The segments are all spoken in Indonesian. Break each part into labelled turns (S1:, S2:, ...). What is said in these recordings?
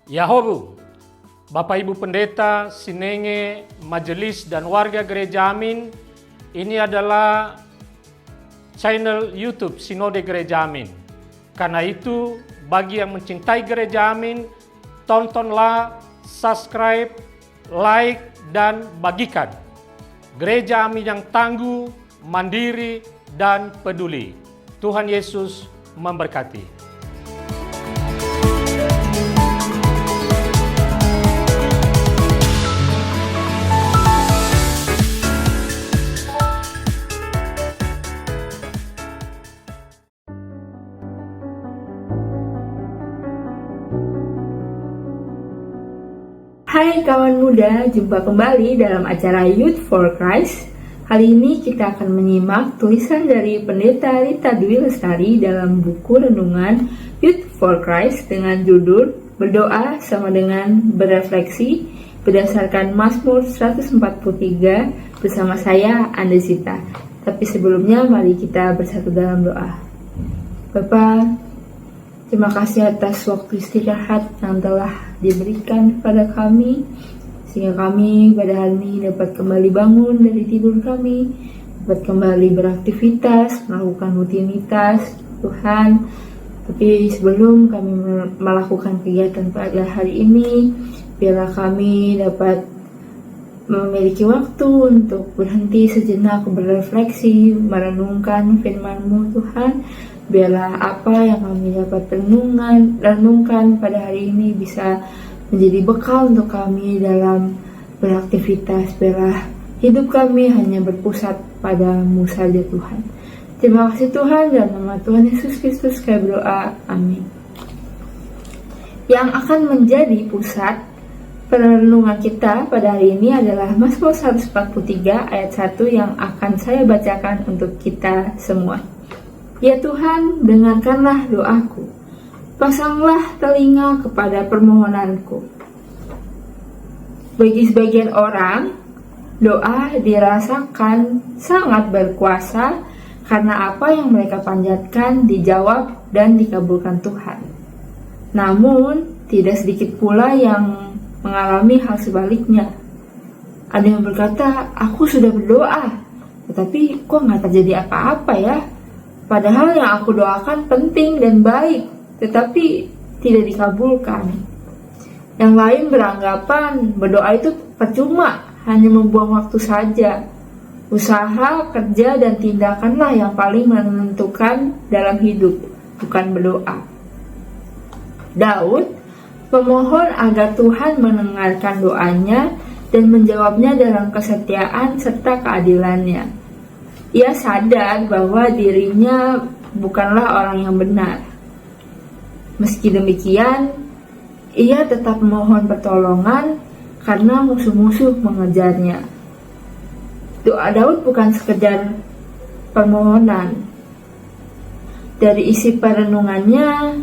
S1: Yahobu, Bapak Ibu Pendeta, Sinenge, Majelis dan warga Gereja Amin, ini adalah channel YouTube Sinode Gereja Amin. Karena itu, bagi yang mencintai Gereja Amin, tontonlah, subscribe, like, dan bagikan. Gereja Amin yang tangguh, mandiri, dan peduli. Tuhan Yesus memberkati.
S2: Hai kawan muda, jumpa kembali dalam acara Youth for Christ. Kali ini kita akan menyimak tulisan dari Pendeta Rita Dwi Lestari dalam buku renungan Youth for Christ dengan judul Berdoa sama dengan berefleksi berdasarkan Mazmur 143 bersama saya, Andesita. Tapi sebelumnya mari kita bersatu dalam doa. Bapa, terima kasih atas waktu istirahat yang telah diberikan kepada kami, sehingga kami pada hari ini dapat kembali bangun dari tidur kami, dapat kembali beraktivitas, melakukan rutinitas Tuhan. Tapi sebelum kami melakukan kegiatan pada hari ini, biarlah kami dapat memiliki waktu untuk berhenti sejenak, berefleksi, merenungkan firman-Mu Tuhan. Biarlah apa yang kami dapat renungkan pada hari ini bisa menjadi bekal untuk kami dalam beraktivitas. Biarlah hidup kami hanya berpusat pada-Mu saja Tuhan. Terima kasih Tuhan, dalam nama Tuhan Yesus Kristus kami berdoa, amin. Yang akan menjadi pusat perenungan kita pada hari ini adalah Mazmur 143 ayat 1 yang akan saya bacakan untuk kita semua. Ya Tuhan, dengarkanlah doaku, pasanglah telinga kepada permohonanku. Bagi sebagian orang, doa dirasakan sangat berkuasa karena apa yang mereka panjatkan dijawab dan dikabulkan Tuhan. Namun, tidak sedikit pula yang mengalami hal sebaliknya. Ada yang berkata, aku sudah berdoa, tetapi kok nggak terjadi apa-apa ya? Padahal yang aku doakan penting dan baik, tetapi tidak dikabulkan. Yang lain beranggapan berdoa itu percuma, hanya membuang waktu saja. Usaha, kerja, dan tindakanlah yang paling menentukan dalam hidup, bukan berdoa. Daud memohon agar Tuhan mendengarkan doanya dan menjawabnya dalam kesetiaan serta keadilannya. Ia sadar bahwa dirinya bukanlah orang yang benar. Meski demikian, ia tetap memohon pertolongan karena musuh-musuh mengejarnya. Doa Daud bukan sekedar permohonan. Dari isi perenungannya,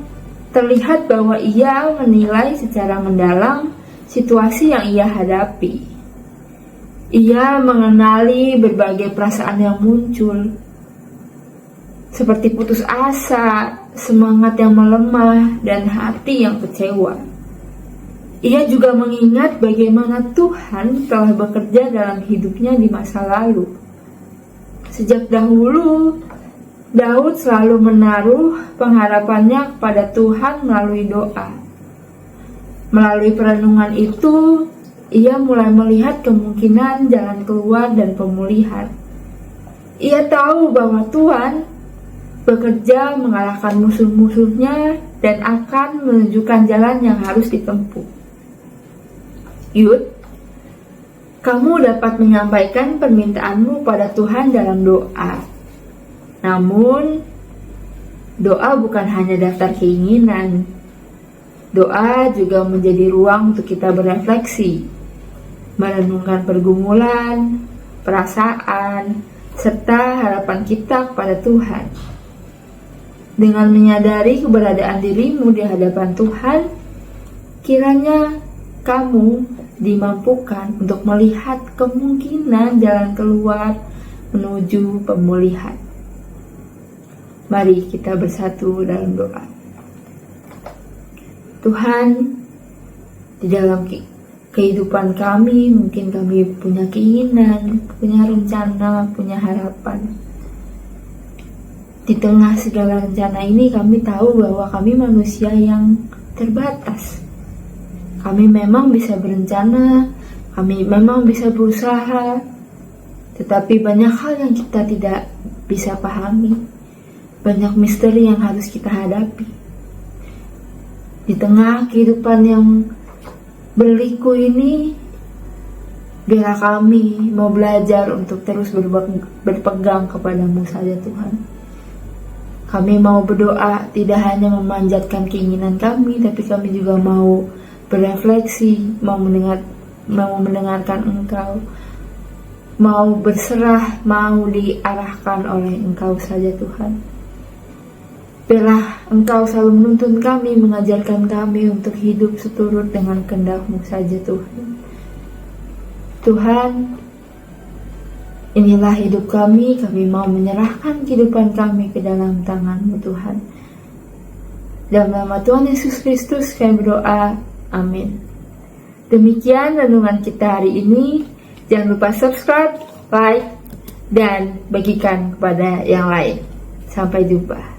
S2: terlihat bahwa ia menilai secara mendalam situasi yang ia hadapi. Ia mengenali berbagai perasaan yang muncul, seperti putus asa, semangat yang melemah, dan hati yang kecewa. Ia juga mengingat bagaimana Tuhan telah bekerja dalam hidupnya di masa lalu. Sejak dahulu, Daud selalu menaruh pengharapannya kepada Tuhan melalui doa. Melalui perenungan itu, ia mulai melihat kemungkinan jalan keluar dan pemulihan. Ia tahu bahwa Tuhan bekerja mengalahkan musuh-musuhnya dan akan menunjukkan jalan yang harus ditempuh. Yud, kamu dapat menyampaikan permintaanmu pada Tuhan dalam doa. Namun, doa bukan hanya daftar keinginan. Doa juga menjadi ruang untuk kita berefleksi, merenungkan pergumulan, perasaan, serta harapan kita kepada Tuhan. Dengan menyadari keberadaan dirimu di hadapan Tuhan, kiranya kamu dimampukan untuk melihat kemungkinan jalan keluar menuju pemulihan. Mari kita bersatu dalam doa. Tuhan, Di dalam kehidupan kami, mungkin kami punya keinginan, punya rencana, punya harapan. Di tengah segala rencana ini kami tahu bahwa kami manusia yang terbatas. Kami memang bisa berencana, kami memang bisa berusaha, tetapi banyak hal yang kita tidak bisa pahami. Banyak misteri yang harus kita hadapi. Di tengah kehidupan yang berliku ini, biarlah kami mau belajar untuk terus berpegang kepadamu saja Tuhan. Kami mau berdoa tidak hanya memanjatkan keinginan kami, tapi kami juga mau berefleksi, mau mendengarkan Engkau, mau berserah, mau diarahkan oleh Engkau saja Tuhan. Biarlah Engkau selalu menuntun kami, mengajarkan kami untuk hidup seturut dengan kehendak-Mu saja Tuhan. Tuhan, inilah hidup kami mau menyerahkan kehidupan kami ke dalam tangan-Mu Tuhan. Dalam nama Tuhan Yesus Kristus kami berdoa, amin. Demikian renungan kita hari ini. Jangan lupa subscribe, like, dan bagikan kepada yang lain. Sampai jumpa.